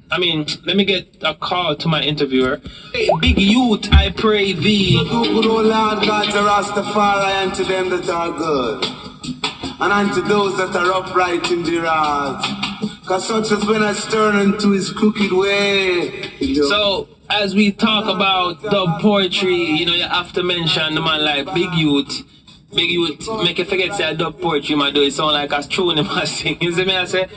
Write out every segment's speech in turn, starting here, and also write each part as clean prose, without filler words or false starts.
I mean, let me get a call to my interviewer. Hey, big youth, I pray thee. So do good, O Lord God, to Rastafari and to them that are good, and unto those that are upright in their hearts. Because such as when I turn into his crooked way. So, as we talk about dub poetry, you know, you have to mention the man like Big Youth. Big Youth, make you forget say dub poetry, man, do it sound like a tune in my sing. You see me, I say?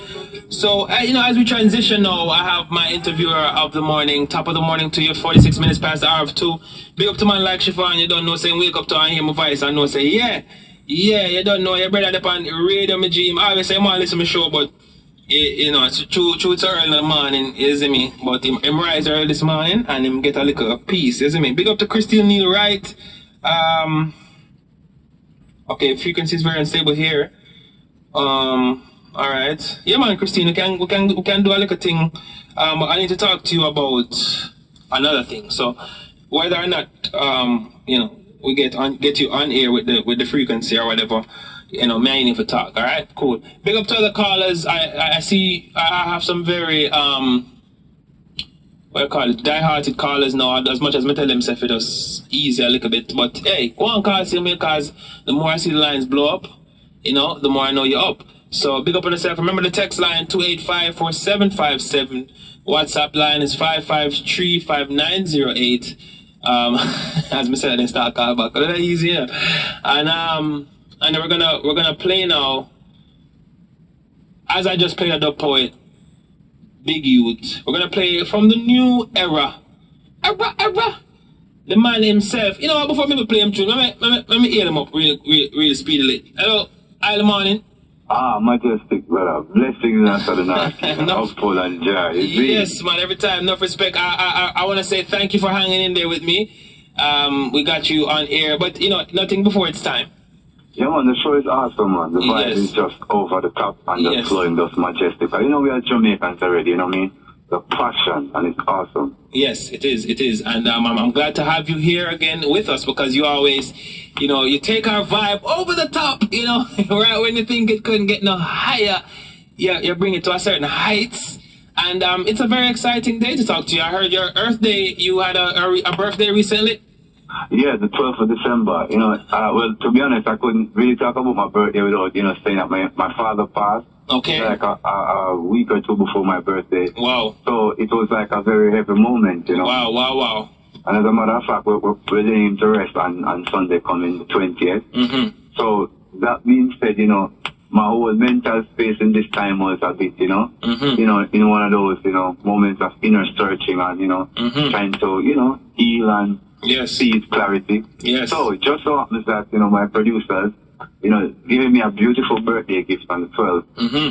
So, you know, as we transition now, I have my interviewer of the morning, top of the morning to you, 46 minutes past the hour of 2. Big up to man like Chiffon, you don't know, saying wake up to and hear my voice and know, say, yeah, you don't know, your brother up on radio, my dream. I always say, man, listen to my show, but, you know, it's true, it's early in the morning, you see me? But him rise early this morning and him get a little piece, you see me? Big up to Christine Neal Wright. Okay, frequency is very unstable here. Alright. Yeah man, Christine, we can do a little thing. But I need to talk to you about another thing. So whether or not you know, we get you on air with the frequency or whatever, you know, may I need to talk, alright? Cool. Big up to other callers. I see I have some very what I call it, die-hearted callers now, as much as I tell them if it was easy a little bit. But hey, go on call see me, because the more I see the lines blow up, you know, the more I know you're up. So big up on yourself. Remember the text line 285-4757. WhatsApp line is 553-5908. As I said, I didn't start call back. That's easy, yeah. And then we're gonna play now. As I just played a dub poet, Big Youth. We're gonna play from the new era. The man himself. You know what, before me play him tune, let me hear him up real speedily. Hello, good morning. Majestic, brother. Blessings after the night. Upful and joy. Yes, man, every time. Enough respect. I want to say thank you for hanging in there with me. We got you on air, but you know, nothing before it's time. Yeah, man, the show is awesome, man. The vibe is just over the top and just flowing just majestic. But you know, we are Jamaicans already, you know what I mean? The passion, and it's awesome. Yes, it is. And I'm glad to have you here again with us, because you always, you know, you take our vibe over the top, you know, right when you think it couldn't get no higher, you bring it to a certain heights. And it's a very exciting day to talk to you. I heard your Earth Day, you had a birthday recently? Yeah, the 12th of December. You know, well, to be honest, I couldn't really talk about my birthday without, you know, saying that my father passed. Okay. Like a week or two before my birthday. Wow. So it was like a very heavy moment, you know. Wow. And as a matter of fact, we're laying him to rest on Sunday coming the 20th. Mm-hmm. So that being said, you know, my whole mental space in this time was a bit, you know, you know, in one of those, you know, moments of inner searching and, you know, trying to, you know, heal and see clarity. Yes. So it just so happens that, you know, my producers, you know, giving me a beautiful birthday gift on the 12th,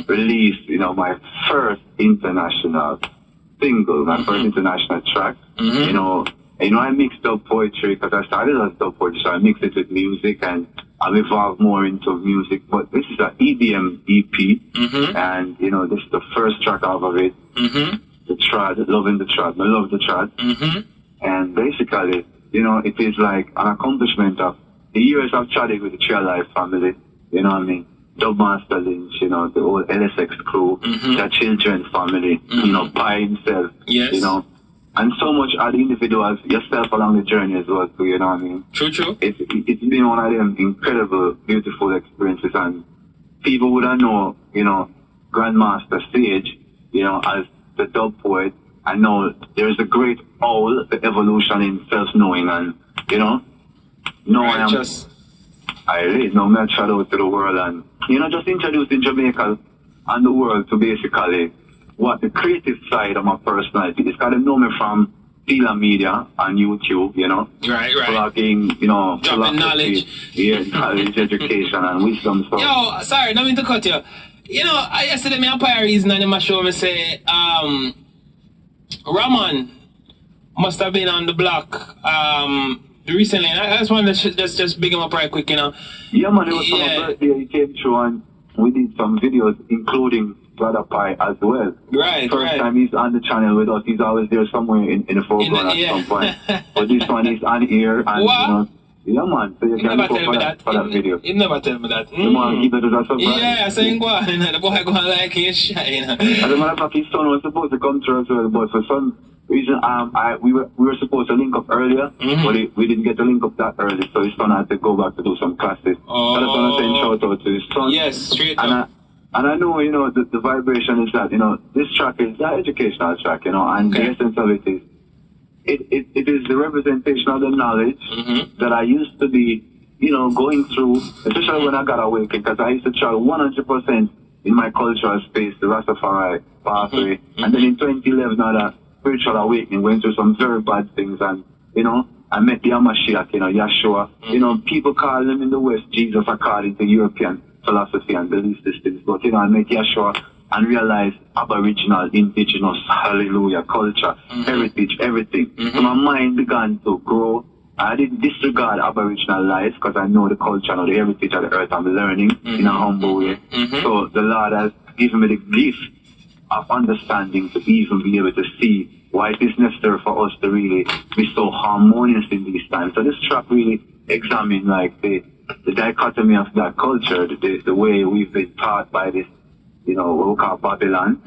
released, you know, my first international single, my first international track. You know, I mixed up poetry because I started as dub poetry, so I mixed it with music and I've evolved more into music. But this is an EDM EP, and, you know, this is the first track out of it. The Trad, Loving the Trad. I love the Trad. And basically, you know, it is like an accomplishment of the years I've chatted with the Tree Life family, you know what I mean? Dubmaster Lynch, you know, the old LSX crew, the Children family, you know, Pi himself, you know, and so much other individuals, yourself along the journey as well too, you know what I mean? True. It's been one of them incredible, beautiful experiences, and people wouldn't know, you know, Grandmaster Sage, you know, as the dub poet. I know there is a great owl, the evolution in self-knowing, and, you know, I really know me shout out to the world and, you know, just introducing Jamaica and the world to basically what the creative side of my personality is. Because they know me from Tila Media and YouTube, you know. Right. Blogging, you know. Dropping knowledge. Yeah, knowledge, education and wisdom. So. Yo, sorry, not mean to cut you. You know, yesterday me Empire reason and in my show me say, Raman must have been on the block recently. I just wanted to just big him up right quick, you know. Yeah, man, it was for my birthday. He came through and we did some videos, including Brother Pi as well. First time he's on the channel with us. He's always there somewhere in the foreground at some point. But this one is on air and, you know, Yeah, man. So you He can never go tell me that. for that video. He never tell me that. The man keep it as a surprise. Yeah, so he go on, the boy go on like he's shy. As a matter of fact, his son was supposed to come through as well, but for some reason, we were supposed to link up earlier, but we didn't get to link up that early, so his son had to go back to do some classes. Oh. So I just want to send shout out to his son. Yes, straight and up. And I know, you know, the vibration is that, you know, this track is an educational track, you know, and the essence of it is, it is the representation of the knowledge that I used to be, you know, going through, especially when I got awakened, because I used to travel 100% in my cultural space, the Rastafari pathway, and then in 2011 I had a spiritual awakening, went through some very bad things, and, you know, I met the Hamashiach, you know, Yeshua. You know, people call him in the West Jesus according to European philosophy and belief systems, but, you know, I met Yeshua and realized Aboriginal, indigenous, hallelujah, culture, heritage, everything. So my mind began to grow. I didn't disregard Aboriginal life because I know the culture and the heritage of the earth I'm learning in a humble way. So the Lord has given me the gift of understanding to even be able to see why it is necessary for us to really be so harmonious in these times. So this track really examines like the dichotomy of that culture, the way we've been taught by this, you know, what we call Babylon,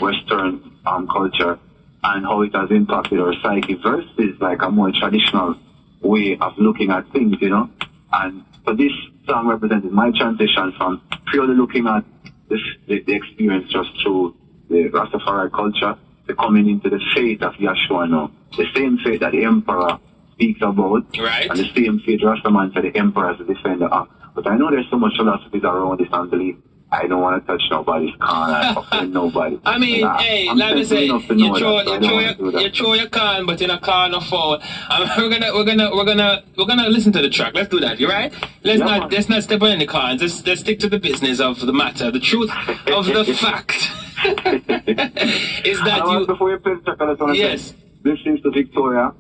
Western culture, and how it has impacted our psyche versus like a more traditional way of looking at things, you know. And so this song represented my transition from purely looking at the experience just through the Rastafari culture to coming into the faith of Yeshua now. The same faith that the emperor speaks about, right? And the same faith Rastaman said the emperor is the defender of. But I know there's so much philosophies around this unbelief. I don't want to touch nobody's can, offend nobody. I mean, hey, let me say, you throw your can, but you're not calling no foul. We're gonna listen to the track. Let's do that. You right? Let's not step on any cans. Let's stick to the business of the matter. The truth of the fact is that you. Before you play the track, I just want to say, this is to Victoria.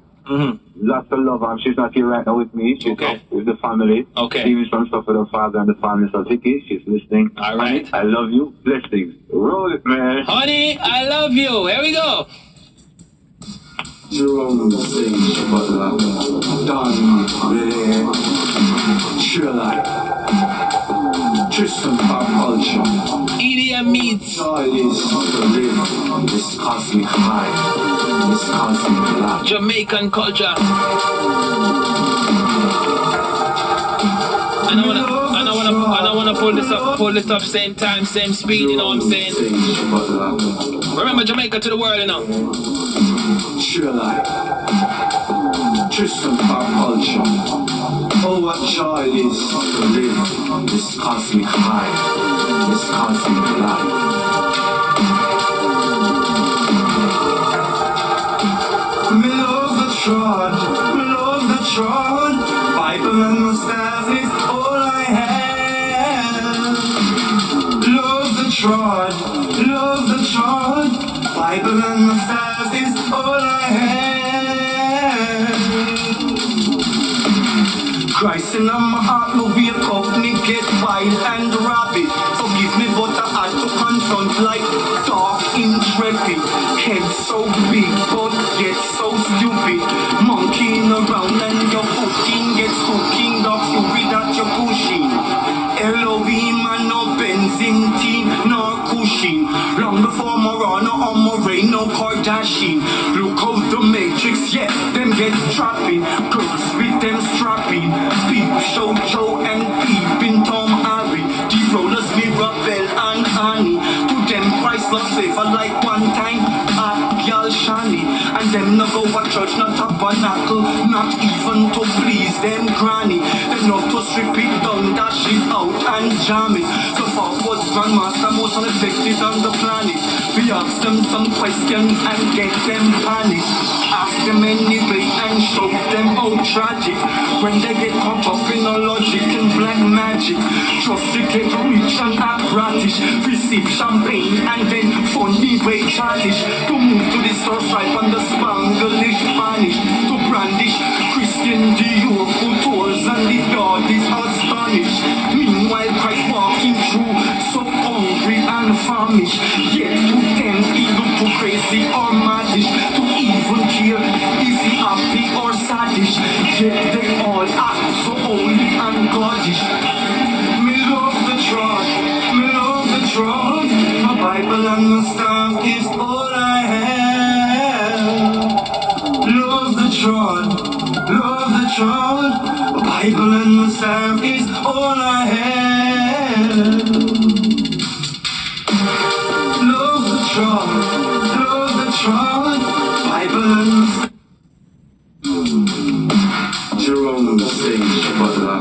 Lots of love. She's not here right now with me. She's up with the family. Doing some stuff with her father and the family. So Vicky, she's listening. All right. Honey, I love you. Blessings. Roll it, man. Honey, I love you. Here we go. Jerome sings Butler, Don Ray, Trilla, Tristan Pop Culture. EDM meets. All it is to live this cosmic high, this cosmic life. Jamaican culture. And I wanna pull this up same time, same speed, you know what I'm saying? Remember Jamaica to the world, you know. Trilla, Tristan Pop Culture. Oh, what joy it is to live this cosmic high, this cosmic life. Me love the trod, Bible and my staff is all I have. Love the trod, Bible and my staff is all I have. Christ in my heart, no wake up, me get wild and rabid. Forgive me, but I had to confront like dark, intrepid. Head so big, but yet so stupid. Monkeying around and your footing gets cooking. The fluid that you're pushing. Elohim and no benzene teen, no cushion. Long before Morana or Moray, no Kardashian. Look out the Matrix, yeah, them get trapping. Girls with them strapping. Peep, show, Joe and peeping Tom Harry. The rollers, Mirabelle and Annie. To them Christ love favor like one time at Yal Shani. And them no go a church, not tabernacle, not even to please them granny. Them love to strip it down, dash it out and jam it. So forward grandmaster, most unaffected on the planet. We ask them some questions and get them panicked. Ask them anyway and show them how tragic. When they get caught up in a logic and black magic. Just to get rich and act radish. Receive champagne and then funny way childish. To move to the source right on the Spanglish vanish. To brandish Christian Dior couture and the God is astonished. Meanwhile Christ walking through, so hungry and famished. Yet to them he look too crazy or maddish. To even care if he happy or saddish. Yet they all are staff is all I have. Love the trod, love the trod. Bible and the staff is all I have. Love the trod, Bible and the staff. Jerome Sage Butler,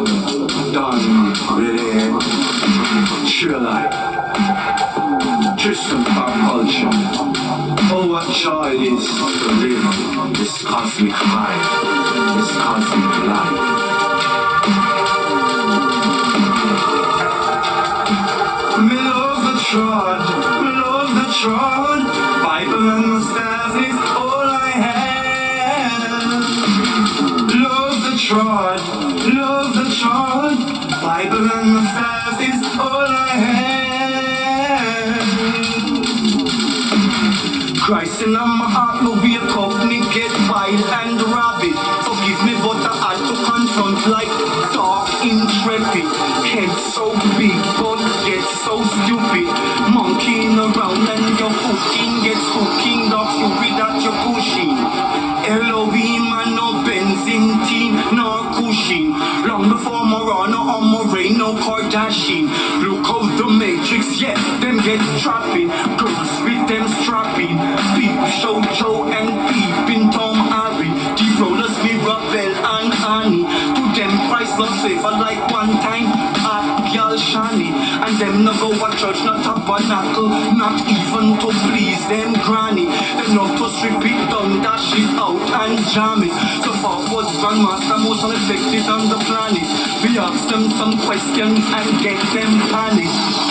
Don Ridley, Trillite, Tristan Pop Culture. Oh, what joy it is to live this cosmic high, this cosmic life. Me love the trod, Bible and the staff is all I have. Love the trod, Bible and the staff is all I have. Christ in my heart, no wake up, me get wild and rabid. Forgive me, but I had to confront like dark, intrepid. Head so big, but yet so stupid. Monkeying around and your footing gets cooking. Dog stupid that you're pushing. Elohim and no Benzine, no Cushing. Long before Morano or Moray, no Kardashian. Look out the Matrix, yeah, them get trapping. Girls with them strapping. Peep, show Joe and Peep in Tom Harry. Deep rollers, me Ravel and Annie. To them Christ not safer like one time at Gyal Shani. And them no go a church, not tabernacle, not even to please them granny. Them not to strip it down, dash it out and jam it. So far was Grandmaster most unexpected on the planet. We ask them some questions and get them panic.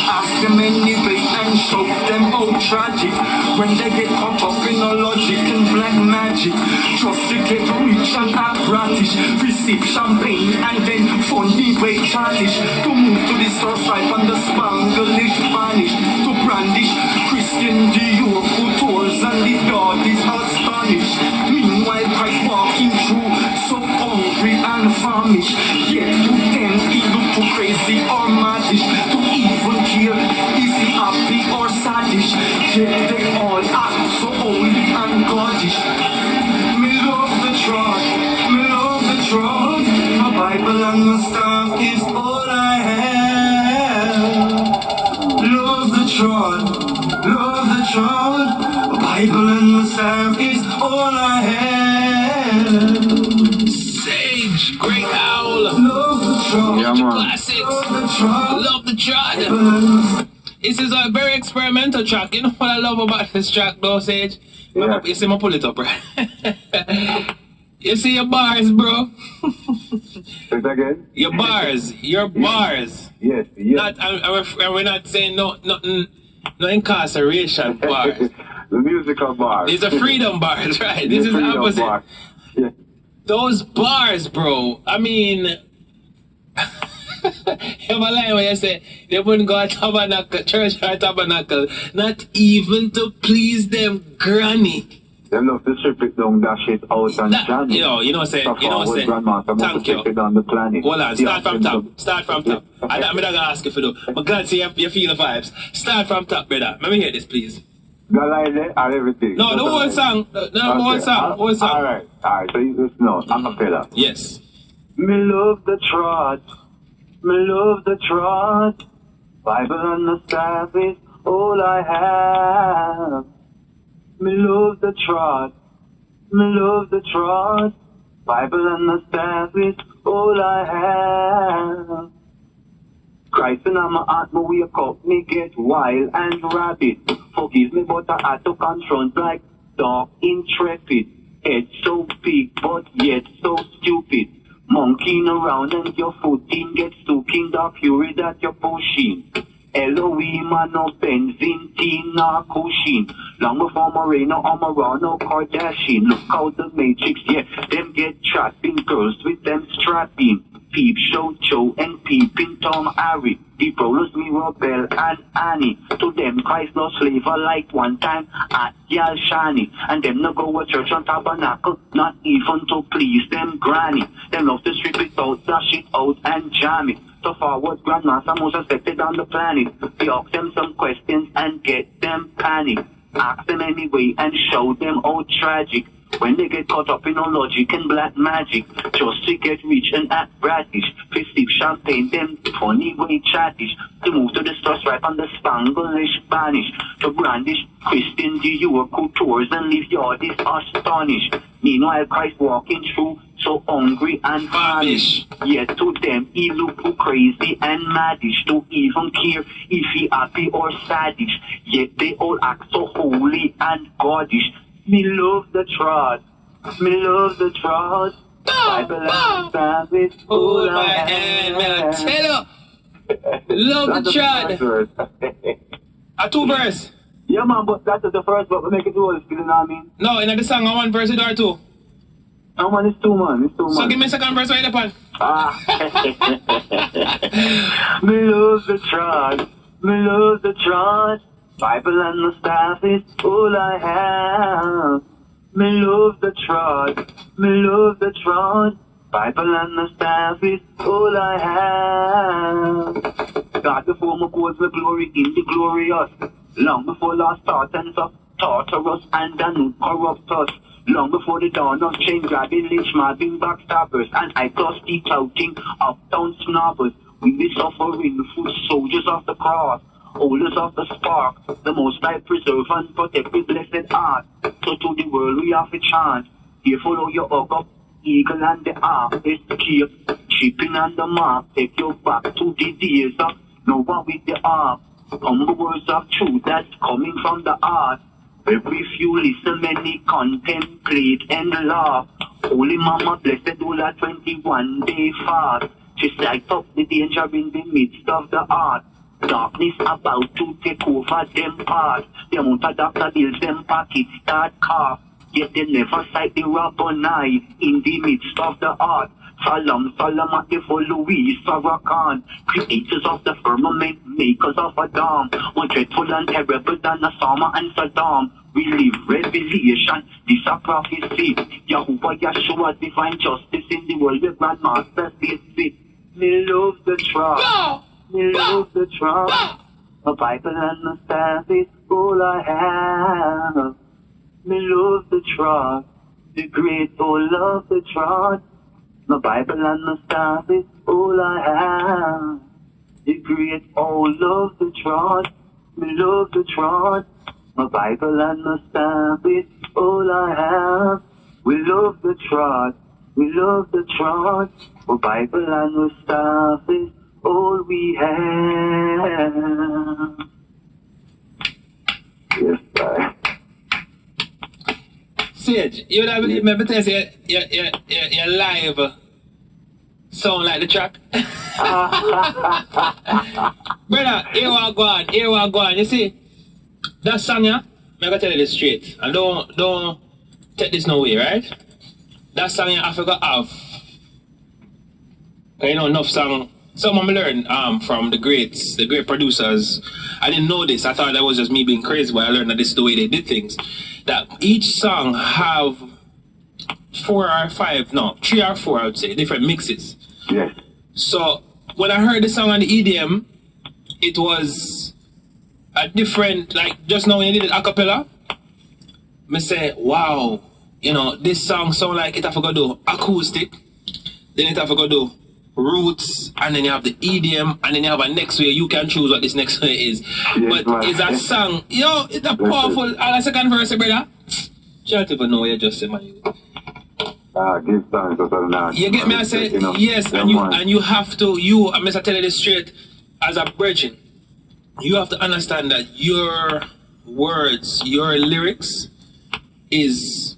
Ask them anyway and show them how tragic. When they get caught up in a logic and black magic. Trust to get rich and apparatus. Receive champagne and then funny way childish. To move to the source right on the Spanglish vanish. To brandish Christian Dior couture and the God is astonished. Meanwhile Christ walking through so hungry and famished. Yet to them he look too crazy or maddish. To even kill is he happy or saddish. Yet they all act so holy and godish. Me love the trod, my Bible and my staff is all I have. Love the trod, Bible and my staff is all I have. Sage, Great Owl. Love the trod, Yeah, man. Classics. Love the trod. This is a very experimental track. You know what I love about this track though, Sage? Yeah. You see me pull it up, right? You see your bars, bro? Say it again? Your bars. Yes. Not, we're not saying no incarceration bars. The musical bars. These are freedom bars, right? This is the freedom opposite. bars. Yeah. Those bars, bro. I mean, you're lying when you say they wouldn't go to tabernacle, church or tabernacle, not even to please them granny. Them love to strip it down, dash it out and jam it. You know, say, Thank you. It on the planet. Hold on, start from top. Yeah. I'm not gonna ask you for do. But God, see you feel the vibes. Start from top, brother. Let me hear this, please. The line and everything. No, the whole song. Whole song. Alright, so you just know, I'm a fella. Yes. Me love the trot, Bible and the staff is all I have. Me love the trot, Bible and the staff is all I have. Christ in my heart, me wake up, me get wild and rabid. Forgive me, but I had to confront like dark, intrepid. Head so big, but yet so stupid. Monkeying around and your footing gets stuck the fury that you're pushing. Elohim and no Benzine, Tina Cushing. Long before Moreno or Morano Kardashian. Look out the Matrix, yeah, them get trapping. Girls with them strapping. Peep, show Joe and Peep in Tom Harry. Deep rollers, me Rebel and Annie. To them Christ no slaver like one time at Gyal Shani. And them no go to church on tabernacle, not even to please them granny. Them love to strip it out, dash it out and jam it. So far was Grandmaster most respected on the planet. We ask them some questions and get them panic. Ask them anyway and show them how tragic. When they get caught up in no logic and black magic, just to get rich and act bratish, festive champagne, them funny way chattish, to move to the stars right on the Spanglish Spanish, to brandish Christian Dior coutures and leave yardies astonished. Meanwhile, Christ walking through, so hungry and famished. Yet to them, he look too crazy and maddish, to even care if he happy or saddish. Yet they all act so holy and godish. Me love the trot, me love the trot. Bible and Sabbath, all I am. Man, I tell you, love the trot. A 2 verse. Yeah, man, but that's the first, but we make it all, you know what I mean? No, in the song, 1 verse or 2. No, man, it's 2, man. It's 2, man. So give me a second verse right upon. Me love the trot, me love the trot. Bible and the staff is all I have. Me love the trot, me love the trot. Bible and the staff is all I have. God before my cause the glory in the glorious. Long before lost Tartans of Tartarus and Danube corrupt us. Long before the dawn of chain grabbing, lynch mobbing, backstabbers, and I plus deep touting uptown snobbers. We be suffering foot soldiers of the cross. Holders of the spark, the most I preserve and protect with blessed art. So to the world we have a chant. Here follow your hug up, eagle and the ark, escape, chipping on the mark. Take you back to the days of Noah with the ark. Humble words of truth that's coming from the heart. Every few listen, many contemplate and laugh. Holy Mama blessed all a 21-day fast. She lights up the danger in the midst of the heart. Darkness about to take over them parts. The amount of doctor bills them pockets start cough. Yet they never sight the Rabboni in the midst of the heart. Salam, salam at the full Louis Farrakhan. Creators of the firmament, makers of a dome. More dreadful and terrible than Osama and Saddam. We live revelation, this a prophecy. Yahuwah Yeshua, divine justice in the world, the grandmaster says it. Me love the trust. Me love the trust. The Bible and the staff is all I have. Me love the trust. The great all love the trust. The Bible and the staff is all I have. The great all love the trust. Me love the trust. The Bible and the staff is all I have. We love the trust. We love the trust. The Bible and the staff is all we have. Yes, sir. Sage, you know, remember to say you're live sound like the track. Brother, here we go on. You see, that song, yeah, I'm gonna tell you this straight. And don't take this no way, right? That song, yeah, I forgot have. You know, enough song. Some of them learned from the great producers. I didn't know this. I thought that was just me being crazy, but I learned that this is the way they did things. That each song have 3 or 4, I would say, different mixes. Yes. So when I heard the song on the EDM, it was a different, like just now when you did it a cappella, I say, wow, you know, this song sound like it have to go do acoustic, then it have to go do roots, and then you have the EDM, and then you have a next way. You can choose what this next way is. Yes, but it's a song, you know, it's a powerful. And a second verse, brother. You don't even know what you just said, man. Give thanks to the you get me? I say yes, and you have to. I'm just telling you this straight, as a virgin, you have to understand that your words, your lyrics, it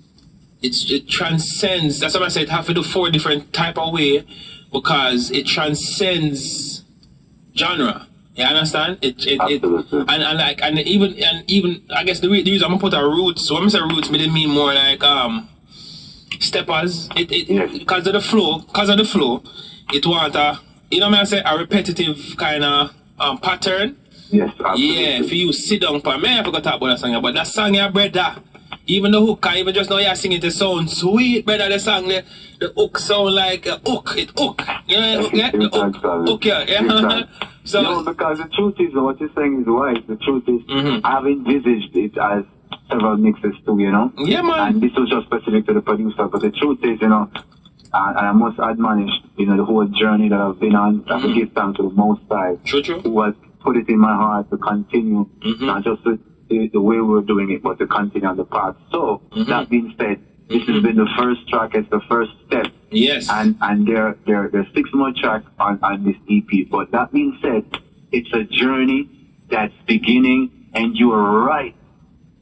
transcends. That's what I said. It have to do 4 different type of way. Because it transcends genre. You understand? It and even I guess the reason I'm gonna put a roots. So when I say roots, I didn't mean more like steppers. Because of the flow, it want a, you know what I say, a repetitive kind of pattern. Yes, absolutely. Yeah, if you sit down for me, I forgot to talk about that song, but that song, yeah, brother. Even the hook, even just now you're singing, it sounds sweet, brother. The song, the hook sound like a hook. It hook. You know, the hook, yeah. So, because the truth is, what you're saying is right. The truth is, I've envisaged it as several mixes too, you know. Yeah, man. And this was just specific to the producer, but the truth is, you know, and I must admonish, you know, the whole journey that I've been on. I have to give thanks to the Most High, True. who has put it in my heart to continue, not just the way we're doing it, but to continue on the path. So, that being said, this has been the first track, it's the first step. Yes. And there's 6 more tracks on this EP. But that being said, it's a journey that's beginning, and you are right.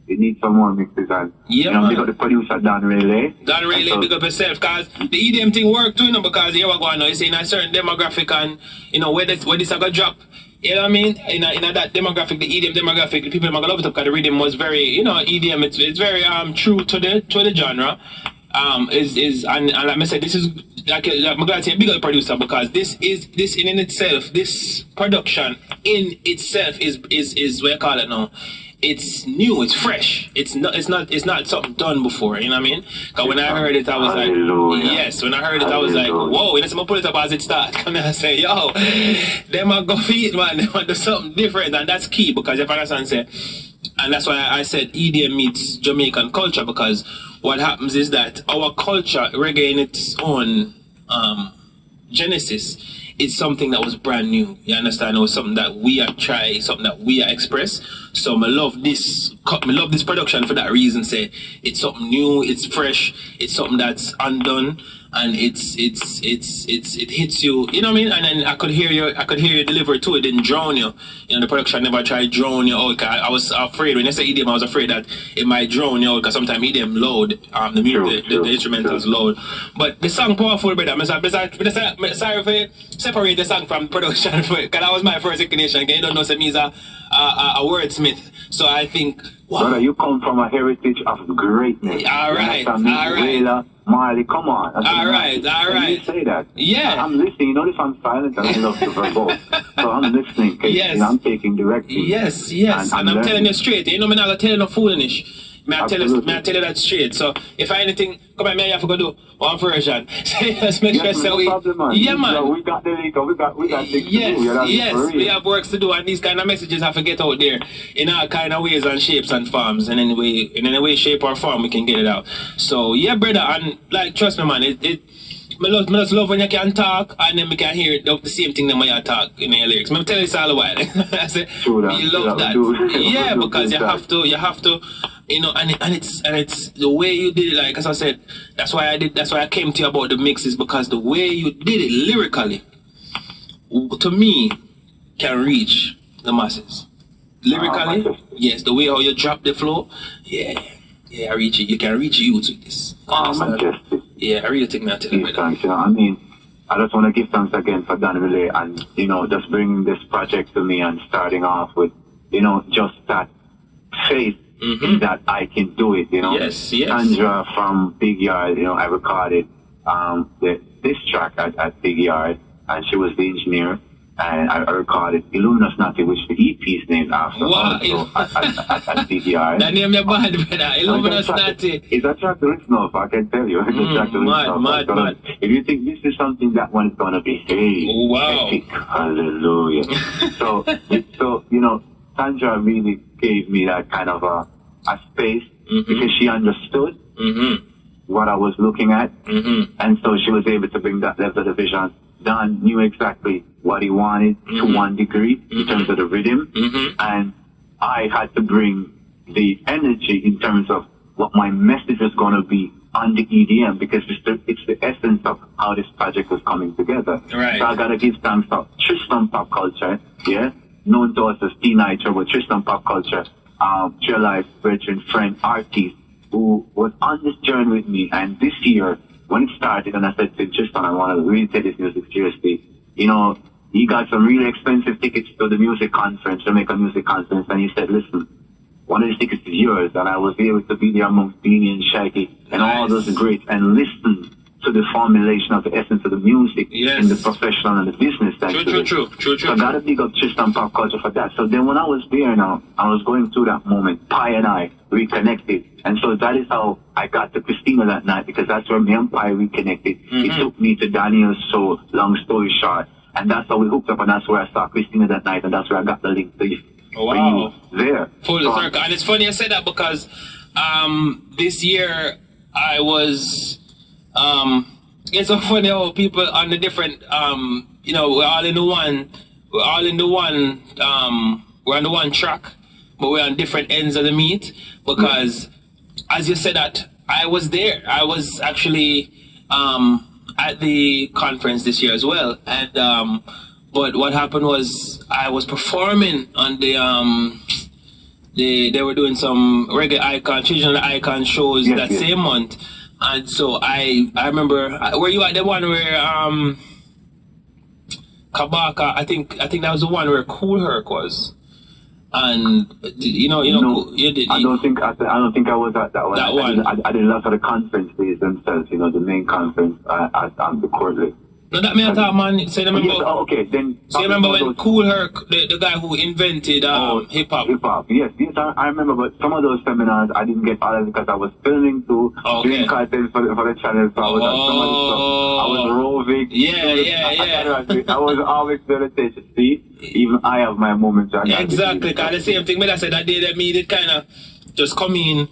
You need some more mixes on. Yeah, you know, man. they got the producer Don Riley. Don Riley, big up yourself, because the EDM thing work too, you know, because here we go now, you see in a certain demographic and, you know, where this are going to drop. You know what I mean? In that demographic, the EDM demographic, the people are going to love it up because the rhythm was very, you know, EDM, it's very true to the genre. And like I said, this is, like I'm glad to say, big up the producer, because this in itself, this production in itself is what you call it now. It's new, it's fresh. It's not something done before, you know what I mean? Because when I heard it, I was Hallelujah. like, yes, when I heard it, I was like, whoa, and I'm pull it up as it starts. And I say, yo, them are go feed, man, they want to do something different, and that's key, because if I understand, say, and that's why I said EDM meets Jamaican culture, because what happens is that our culture, reggae in its own genesis, is something that was brand new. You understand? It was something that we are try, something that we are express. So I love this production for that reason. Say it's something new, it's fresh, it's something that's undone, and it hits you. You know what I mean? And then I could hear you deliver it too. It didn't drown you. You know, the production never tried to drown you out. I was afraid when I say EDM, I was afraid that it might drown you out, because sometimes EDM loud, the music, the instrumentals loud. But the song powerful, brother. I'm sorry for separate the song from production, because that was my first inclination. You don't know, so me's a wordsmith. So I think, wow. Brother, you come from a heritage of greatness. All right. Wayla, Marley, come on. All right. You say that. Yeah. I'm listening. You know, if I'm silent, I love to verbose. So I'm listening. Yes. You know, I'm taking direction. Yes. And I'm telling you straight. You know, I'm not going to tell you no foolishness. May I tell you that straight. So if anything, come on, I have to go do one version. So let's make sure so yeah, man. We got the link, we got things to do. Yes, we have works to do, and these kind of messages have to get out there in all kind of ways and shapes and forms, and in any way, shape or form we can get it out. So yeah, brother, and like trust me, man, I just love when you can talk and then we can hear the same thing that when you talk in your lyrics. I'm telling you this all the while. I say, you love that. Yeah, because you have to, you know, and it's the way you did it, like as I said, that's why I came to you about the mixes, because the way you did it lyrically, to me, can reach the masses. Lyrically, yes, the way how you drop the flow, yeah, I reach it. You can reach youth with this. Yeah, I really think that. Thanks, you know, I mean, I just want to give thanks again for Don Riley and, you know, just bringing this project to me and starting off with, you know, just that faith that I can do it, you know. Yes. Sandra from Big Yard, you know, I recorded this track at Big Yard, and she was the engineer, and I recorded Illuminus Nati, which the EP's named after. Wow. At Big Yard. That name your bad, brother. Illuminus Nati. It's a track to listen off, I can tell you. It's a track to listen off. Mad. If you think this is something, that one's gonna be, hey, wow. Epic. Hallelujah. so, you know, Sandra really gave me that kind of a space, because she understood what I was looking at, and so she was able to bring that level of vision. Don knew exactly what he wanted to one degree in terms of the rhythm, and I had to bring the energy in terms of what my message was going to be on the EDM, because it's the essence of how this project was coming together. Right. So I got to give thanks to Tristan Pop Culture, known to us as T-Nitro, but Tristan Pop Culture, True Life, veteran friend, artist, who was on this journey with me. And this year, when it started, and I said to Tristan, I want to really take this music seriously. You know, he got some really expensive tickets to the music conference, Jamaica Music Conference, and he said, listen, one of these tickets is yours. And I was able to be there amongst Beanie and Shaggy and all those greats and listen to the formulation of the essence of the music in the professional and the business. True. So I got to big up Tristan Pop Culture for that. So then when I was there now, I was going through that moment, Pi and I reconnected. And so that is how I got to Christina that night, because that's where me and Pi reconnected. It took me to Daniel's show, long story short. And that's how we hooked up, and that's where I saw Christina that night, and that's where I got the link to you. Oh, for wow. you there. Full So, circle. And it's funny I said that because this year I was it's so funny how people on the different you know, we're all in the one we're on the one track, but we're on different ends of the meet because as you said that I was there. I was actually at the conference this year as well. And but what happened was I was performing on they were doing some reggae icon, children icon shows that same month. And so I remember, were you at the one where Kabaka, I think that was the one where Cool Herc was. And you know, no, you did. I don't think I was at that one. That one. I did lots of the conference days themselves. You know, the main conference at the Courtly. No, that me I thought, man. So remember. Yes, okay, then. So you remember when Cool Herc, the guy who invented hip hop? Hip hop, yes, I remember. But some of those seminars I didn't get all of it because I was filming too, doing content for the channel. So I was at some of the stuff. I was roving. Yeah. I was always dedicated to see. Even I have my moments. Exactly, because the same thing. But I said that day that me did kind of just come in.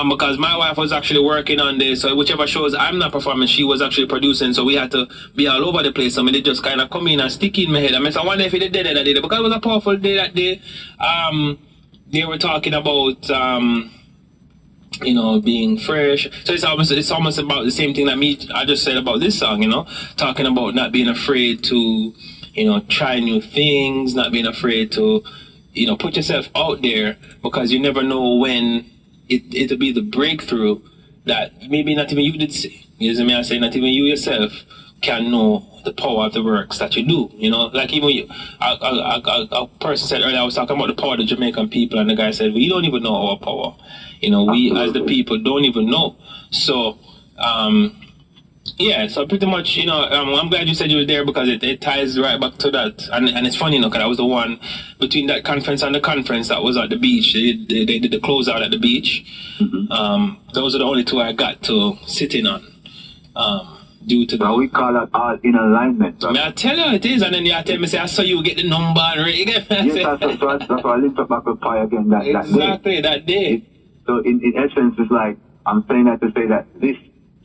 Because my wife was actually working on this, so whichever shows I'm not performing, she was actually producing, so we had to be all over the place. So I just kind of come in and stick in my head. I wonder if it did that day, because it was a powerful day that day. They were talking about, you know, being fresh. So it's almost about the same thing that I just said about this song, you know, talking about not being afraid to, you know, try new things, not being afraid to, you know, put yourself out there, because you never know when it'll be the breakthrough that maybe not even you did see. You know what I say? Not even you yourself can know the power of the works that you do. You know, like even you, a person said earlier, I was talking about the power of the Jamaican people, and the guy said, we don't even know our power. You know, we as the people don't even know. So, yeah, so pretty much, you know, I'm glad you said you were there, because it ties right back to that. And it's funny, you know, because I was the one between that conference and the conference that was at the beach. They did the closeout at the beach. Those are the only two I got to sit in on. Due to we call that all in alignment. Right? I tell you it is, and then you tell me, say, I saw you get the number and right. Yes, that's why I linked up back with Pi again that day. Exactly, that day. So in essence, it's like, I'm saying that to say that this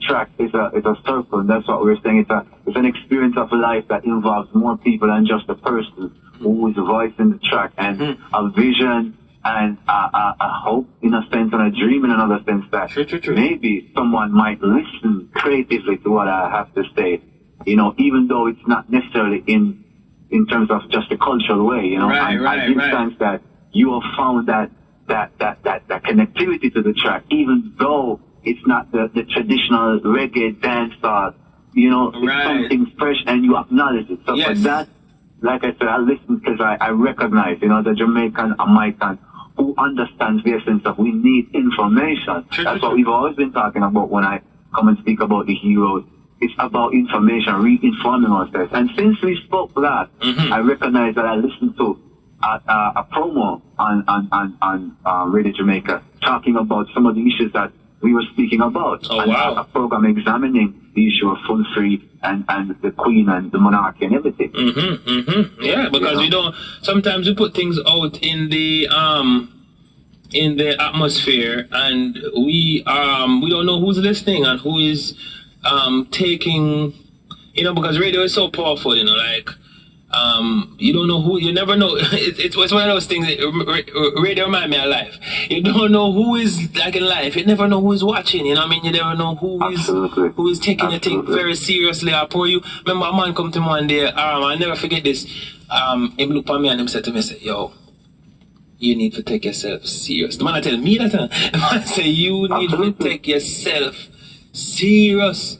track is a circle, and that's what we're saying. It's an experience of life that involves more people than just a person who is voicing the track, and a vision and a hope in a sense, and a dream in another sense, that maybe someone might listen creatively to what I have to say, you know, even though it's not necessarily in terms of just a cultural way, you know. I give thanks that you have found that connectivity to the track, even though it's not the traditional reggae dance style, you know, it's something fresh, and you acknowledge it. So for that, like I said, I listen because I recognize, you know, the Jamaican American who understands the essence of we need information. That's what we've always been talking about when I come and speak about the heroes. It's about information, re-informing ourselves. And since we spoke last, I recognize that I listened to a promo on Radio Jamaica talking about some of the issues that we were speaking about. Oh, wow. A program examining the issue of full free and the Queen and the monarchy and everything. Yeah, because we don't, sometimes we put things out in the atmosphere, and we don't know who's listening and who is taking, you know, because radio is so powerful, you know, like you don't know who, you never know. It's one of those things that radio remind me of life. You don't know who is like in life. You never know who is watching, you know what I mean? You never know who is taking your thing very seriously. I pour you. Remember a man come to me one day, I'll never forget this. He looked at me and he said to me, say, yo, you need to take yourself serious. The man I tell me that, the man say, you need to take yourself serious.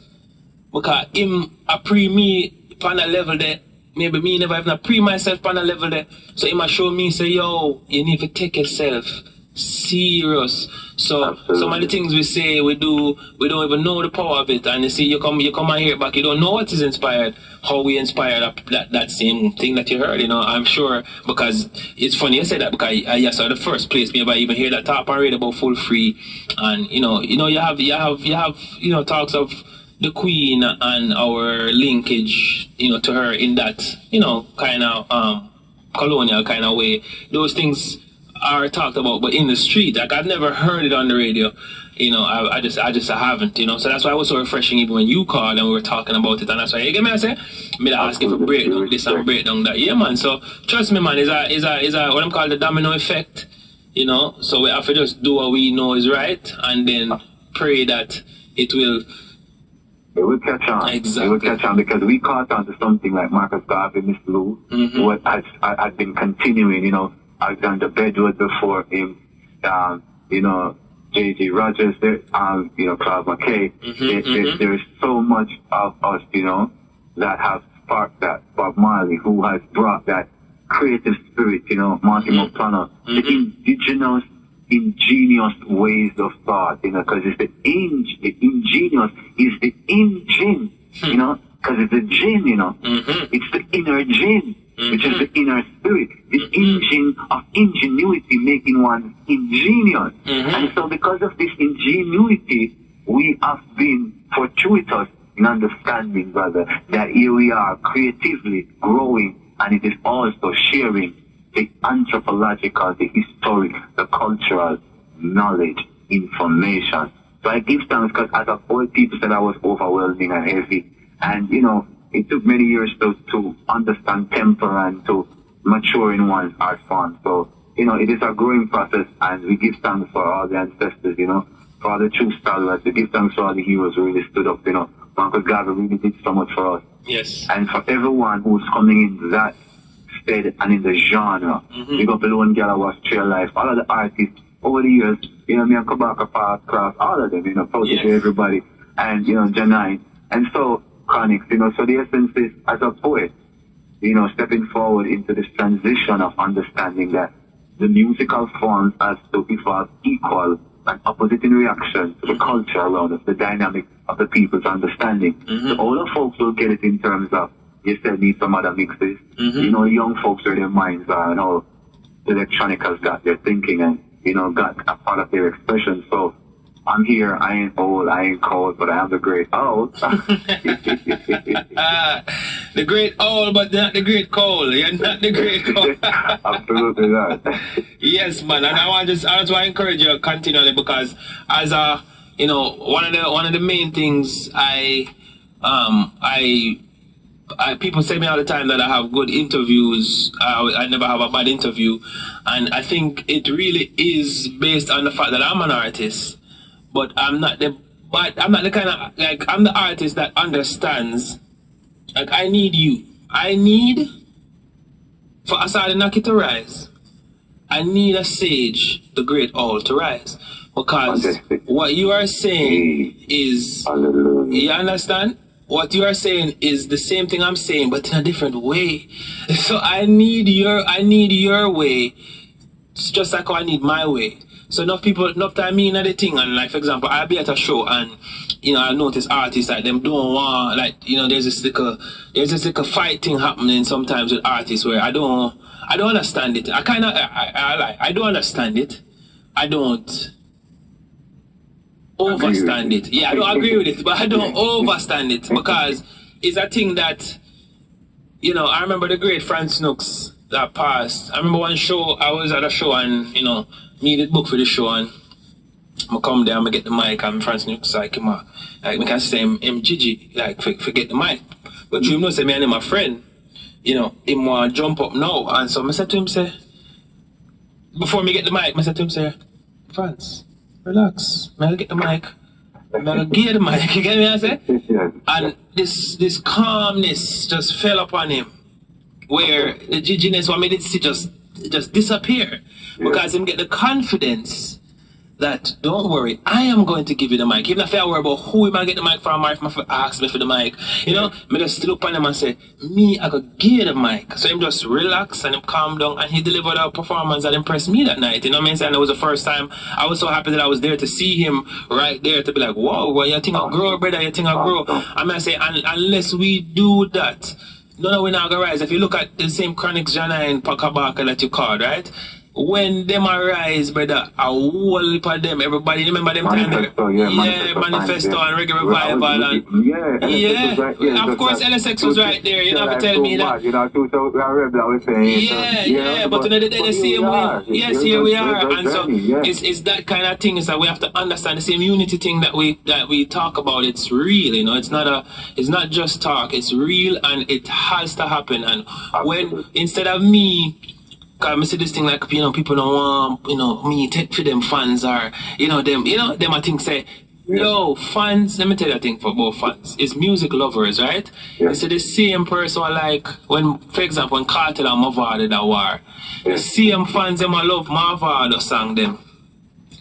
Because him a pre me on a level that maybe me never even pre myself on a level there. So he must show me, say, yo, you need to take yourself serious. So some of the things we say, we do, we don't even know the power of it. And you see, you come and hear it back, you don't know what is inspired, how we inspired that same thing that you heard, you know. I'm sure, because it's funny you say that, because I saw the first place maybe I even hear that talk and read about full free. And you have talks of the Queen and our linkage, you know, to her in that, you know, kind of colonial kind of way. Those things are talked about, but in the street, like I've never heard it on the radio. You know, I just haven't, you know. So that's why it was so refreshing even when you called and we were talking about it. And that's why you get me, I say, me to ask you for breakdown this and breakdown that. Yeah, man. So trust me, man, is a what I'm called the domino effect, you know. So we have to just do what we know is right and then pray that it will. It will catch on. Exactly. It will catch on because we caught on to something like Marcus Garvey, Miss Lou, what had been continuing, you know. I've done the Bedwood before him, you know, J.G. Rogers, you know, Claude McKay. There's so much of us, you know, that have sparked that. Bob Marley, who has brought that creative spirit, you know, Marty McDonough, the ingenious ways of thought, you know, because it's the ingenious is the engine, you know, because it's the gin, you know, it's the inner gin, which is the inner spirit, the engine of ingenuity making one ingenious. And so because of this ingenuity, we have been fortuitous in understanding, brother, that here we are creatively growing, and it is also sharing the anthropological, the historic, the cultural knowledge, information. So I give thanks because as a poet, people said I was overwhelming and heavy. And, you know, it took many years to understand temper and to mature in one's art form. So, you know, it is a growing process, and we give thanks for all the ancestors, you know, for all the true stalwarts. We give thanks for all the heroes who really stood up, you know. Marcus Garvey really did so much for us. Yes. And for everyone who's coming in that stead and in the genre, we got Below and Gala Trail Life, all of the artists over the years, you know, me and Kabaka Park, Craft, all of them, you know, proud to everybody, and, you know, Janine. And so, Chronix, you know, so the essence is, as a poet, you know, stepping forward into this transition of understanding that the musical forms has to evolve equal and opposite in reaction to the culture around us, the dynamic of the people's understanding. So older folks will get it in terms of, you said need some other mixes. You know, young folks where their minds are and how the electronic has got their thinking and, you know, got a part of their expression. So I'm here, I ain't old, I ain't cold, but I am the great old. The great old, but not the great cold. You're not the great cold. Absolutely not. Yes, man, and I just want to encourage you continually because as a, you know, one of the main things people say me all the time that I have good interviews. I never have a bad interview, and I think it really is based on the fact that I'm an artist, but I'm not the kind of, like, I'm the artist that understands. Like, I need you. I need for Asadi Naki to rise. I need a sage, the great owl, to rise, because what you are saying is, you understand? What you are saying is the same thing I'm saying, but in a different way. So I need your way, just like how I need my way. So enough time me in the thing, and like, for example, I'll be at a show and, you know, I notice artists like them don't want, like, you know, there's this little fight thing happening sometimes with artists where I don't understand it. I don't understand it. I don't overstand it. Yeah, I don't agree with it, but I don't overstand it because it's a thing that, you know, I remember the great Franz Snooks that passed. I remember one show, I was at a show and, you know, me did book for the show and I come there and I get the mic and Franz Snooks like, me can say him Gigi, like, forget the mic. But you know, say me and him a friend, you know, him want to jump up now. And so I said to him, say, before me get the mic, I said to him, say, Franz, relax. I'll get the mic. I'll get the mic. You get me? I say? And this calmness just fell upon him, where the giginess what made it see just disappear, because him get the confidence that don't worry, I am going to give you the mic. Even if I worry about who am I get the mic from, or if I ask me for the mic, you know, me just look on him and say, me, I could give you the mic. So him just relax and him calm down, and he delivered a performance that impressed me that night. You know what I mean? And it was the first time I was so happy that I was there to see him right there, to be like, whoa, well, you think I grow, brother, you think I grow. I mean, I say, unless we do that, no, we're not gonna rise. If you look at the same Chronix Janine Pakabaka that you called, right? when them arise, brother, a whole heap of them, everybody remember them time? Manifesto, Manifesto and Reggae Revival and LSX was right there. of course LSX was right there. You have to tell me that. You know, so we are rebel, I was saying. But the same way. Yes, here we are. And so yeah. it's that kind of thing is that we have to understand the same unity thing that we talk about. It's real, you know. It's not just talk. It's real and it has to happen. And when instead of me, cause I see this thing like, you know, people don't want, you know, me take for them fans or, them I think say, yo, fans, let me tell you a thing for both fans. It's music lovers, right? Yeah. It's the same person like when, for example, when Cartel and Mavado did a war. The same fans them I love Mavado song them.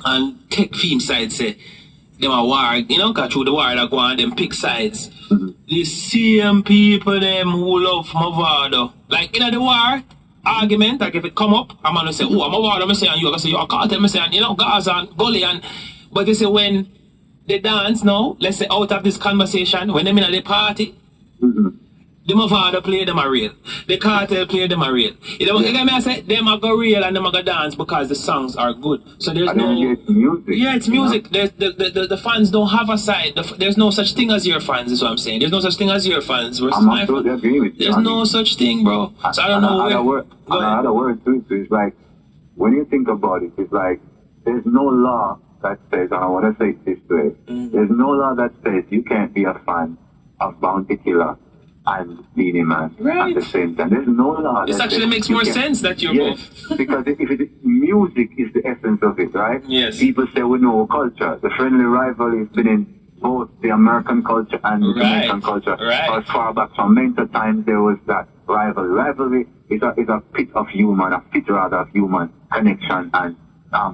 And take theme side say, them a war, you know, cause through the war that go on them pick sides. The same people them who love Mavado. Like in the war, argument, like if it come up, I'm gonna say, oh, I'm a Mavado, I'm saying you, I'm saying you're a Cartel, I'm saying, you know, Gaza and Gully and but they say when they dance now, let's say out of this conversation, when them in the party, the Mavado play them a real. The Cartel play them a real. You know what I say? Them a go real and them a go dance because the songs are good. So there's It's music. Yeah, it's music. There's the fans don't have a side. There's no such thing as your fans, is what I'm saying. There's no such thing as your fans versus I'm my absolutely fans. agree with you. There's no such thing, bro. So I don't know Another word too, it's like, when you think about it, it's like, there's no law that says, and I want to say it this way, there's no law that says you can't be a fan of Bounty Killer and Beenie Man at the same time. There's no law. This actually makes more sense that you're both. Because music is the essence of it, right? Yes. People say we know culture. The friendly rivalry has been in both the American culture and the Jamaican culture. Right. As far back from mental times, there was that rivalry. Rivalry is a pit of human, a pit rather of human connection and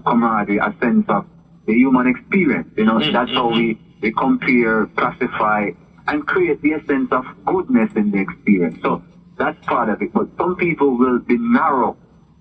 camaraderie, a sense of the human experience. You know, that's how we compare, classify, and create the essence of goodness in the experience. So that's part of it. But some people will be narrow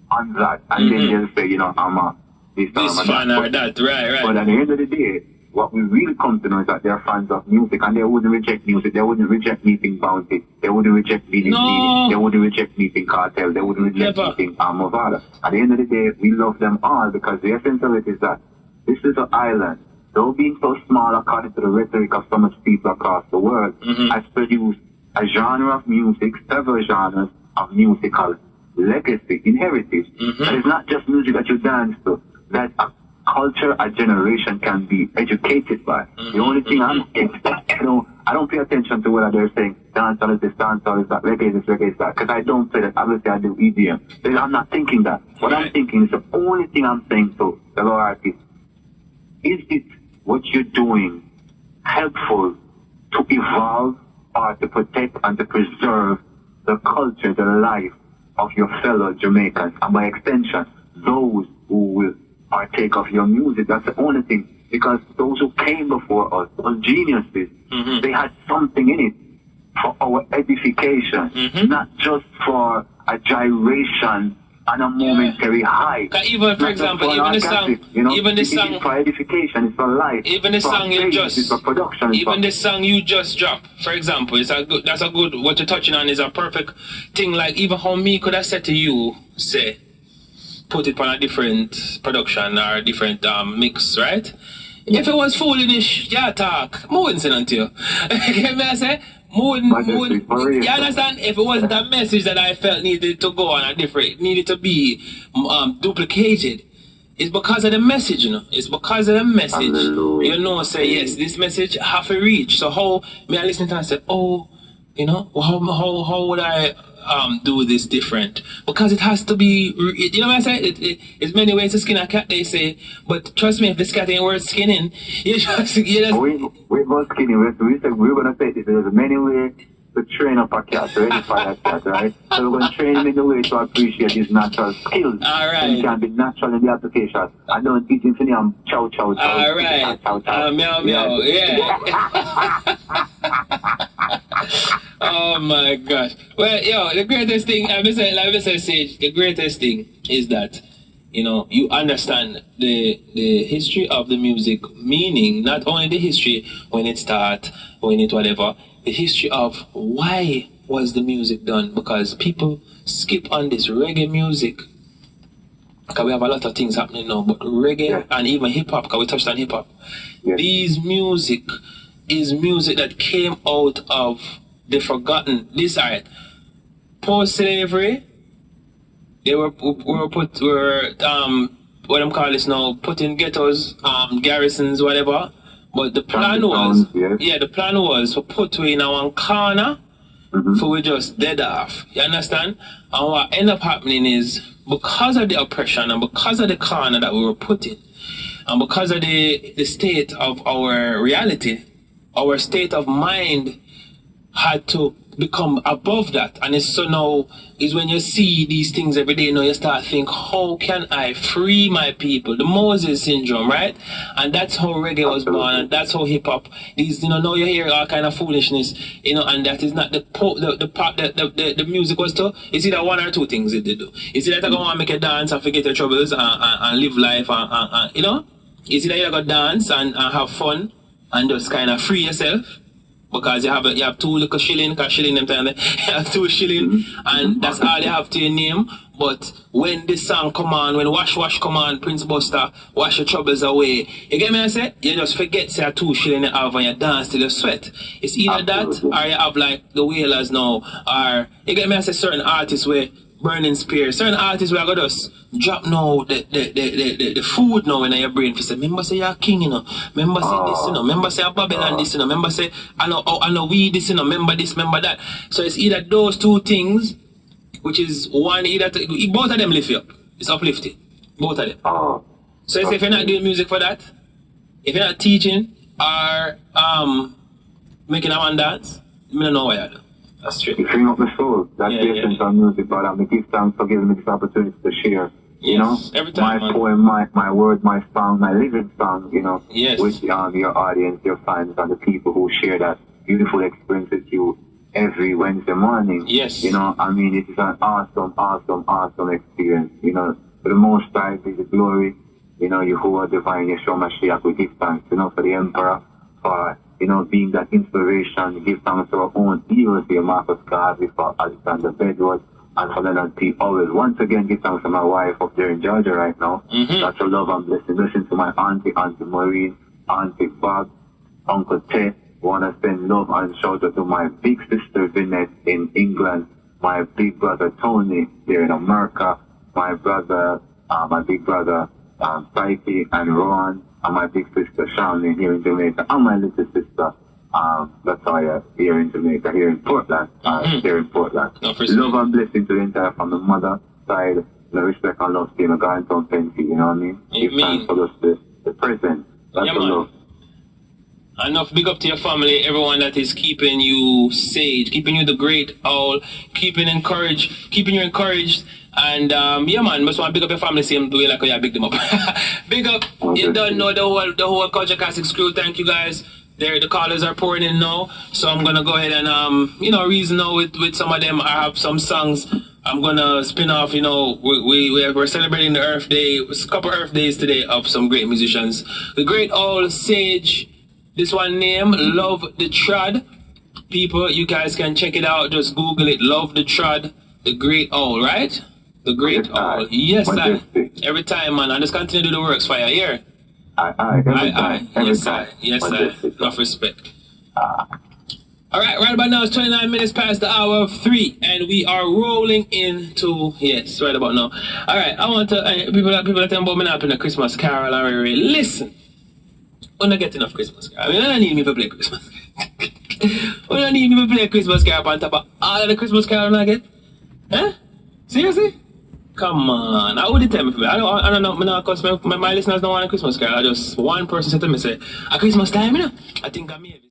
on that, and then they'll say, you know, I'm a this fan or that, right. But at the end of the day, what we really come to know is that they're fans of music, and they wouldn't reject music. They wouldn't reject meeting Bounty. They wouldn't reject meeting Beenie. They wouldn't reject meeting Cartel. They wouldn't reject meeting Mavado. At the end of the day, we love them all because the essence of it is that this is an island. Though being so small according to the rhetoric of so much people across the world, has produced a genre of music, several genres of musical legacy, inherited. That is not just music that you dance to, that a culture, a generation can be educated by. The only thing I don't pay attention to whether they're saying dancehall is this, dancehall is that, reggae is this, reggae is that, because I don't say that. Obviously I do EDM. So I'm not thinking that. What I'm thinking is the only thing I'm saying to the lower artists, is it what you're doing helpful to evolve or to protect and to preserve the culture, the life of your fellow Jamaicans, and by extension, those who will partake of your music? That's the only thing. Because those who came before us, those geniuses, they had something in it for our edification, not just for a gyration and a momentary high. Even, for example, even the song, even the song, it's for edification, it's for life. Even the song you just, it's for production. Even the song you just dropped, for example, it's a good. That's a good. What you're touching on is a perfect thing. Like even how me could have said to you, say, put it on a different production or a different mix, right? If it was foolish, yeah, talk. I wouldn't say nothing to you. Get me, I say. You understand? If it wasn't a message that I felt needed to go on a different, needed to be duplicated, it's because of the message, you know. It's because of the message. Hallelujah. You know, say yes, this message have to reach. So how may I listen to it and say, oh, you know, how would I do this different? Because it has to be, you know what I say? It's many ways to skin a cat, they say. But trust me, if this cat ain't worth skinning, you just we're not skinning. We're going to say this. There's many ways to train up a cat, to edify that cat, right? So we're going to train him in the way to appreciate his natural skills. All right. And he can be natural in the application. I don't teach him to chow. All right. Meow, meow. Yeah. Oh my gosh. Well, yo, the greatest thing, like I said, Sage, the greatest thing is that, you know, you understand the history of the music, meaning not only the history when it started, when it whatever, the history of why was the music done, because people skip on this reggae music because we have a lot of things happening now, but reggae and even hip hop, because we touched on hip hop. These music is music that came out of the forgotten. This art, post-slavery, they were what I'm calling this now, put in ghettos, garrisons, whatever. But the plan was, the plan was for put we in one corner, for we just dead off. You understand? And what ended up happening is, because of the oppression and because of the corner that we were put in, and because of the state of our reality, our state of mind had to become above that. And it's so now is when you see these things every day, now you start think, how can I free my people? The Moses syndrome, right? And that's how reggae was born, and that's how hip hop is. You know, now you hear all kind of foolishness, you know, and that is not the music was to. It's either one or two things it did do. It's either you want to make a dance and forget your troubles and live life, and you know, it's either you go dance and have fun and just kind of free yourself. Because you have 2 little shilling, because shilling them time, you have 2 shilling, and that's all you have to your name. But when this song come on, when Wash Wash come on, Prince Buster, wash your troubles away, you get me I say? You just forget say 2 shilling you have and you dance till you sweat. It's either that, or you have like the Wailers now, or you get me I say certain artists where Burning Spear, certain artists where I go just drop now the food now in your brain. You say, remember say you're king, you know. Remember say this, you know. Remember say Babylon this, you know. Remember say I know we this, you know. Remember this, remember that. So it's either those 2 things, which is one both of them lift you up. It's uplifting. Both of them. So it's if you're not doing music for that, if you're not teaching or making a man dance, you don't know what you do. That's true. You bring up my soul. That's the essence of music, but I give thanks for giving me this opportunity to share. You know, every time, my poem, my word, my song, my living song, you know, with your audience, your fans, and the people who share that beautiful experience with you every Wednesday morning. Yes. You know, I mean, it is an awesome experience. You know, for the most part, be the glory. You know, you who are divine, Yeshua Mashiach, we give thanks, you know, for the Emperor, for, you know, being that inspiration. Give thanks to our own heroes here, Marcus Garvey, for Alexander Bedworth, and for Leonard P. Owens. Once again, give thanks to my wife up there in Georgia right now. That's a love and blessing. Listen to my Auntie Maureen, Auntie Bob, Uncle Ted. Want to send love and shout out to my big sister Vinette in England, my big brother Tony there in America, my big brother Psyche and Ron, and my big sister Shawnee here in Jamaica, and my little sister Latoya here in Jamaica, here in Portland, here in Portland. Love and blessing to the entire family, mother side, the respect and love to my Garntown Penty, you know what I mean? Give thanks for the present. That's the love. Enough big up to your family, everyone that is keeping you sage, keeping you the great owl, keeping you encouraged. And yeah man, just want to big up your family same way like how you big them up. Big up, you don't know the whole Culture Classics crew. Thank you guys. The callers are pouring in now. So I'm gonna go ahead and you know, reason now with some of them. I have some songs I'm gonna spin off, you know. We're celebrating the Earth Day. It's a couple Earth Days today of some great musicians. The great old sage. This one name, Love the Trad. People, you guys can check it out. Just Google it. Love the Trad. The Great Owl, right? The Great Owl. Yes, I. Every time, man. And just continue to do the works for you. Here. Aye. Yes, I. Enough respect. Alright, right about now it's 29 minutes past the hour of 3. And we are rolling into... Yes, right about now. Alright, I want to... people are telling about me not in a Christmas carol already. Listen. We don't get enough Christmas carol. I mean, I don't need me to play Christmas. We don't need me to play Christmas carol on top of all of the Christmas carol I get. Huh? Seriously? Come on. I would tell me for me. I don't know. My listeners don't want a Christmas carol. I just one person said to me, say, a Christmas time, you know? I think I may have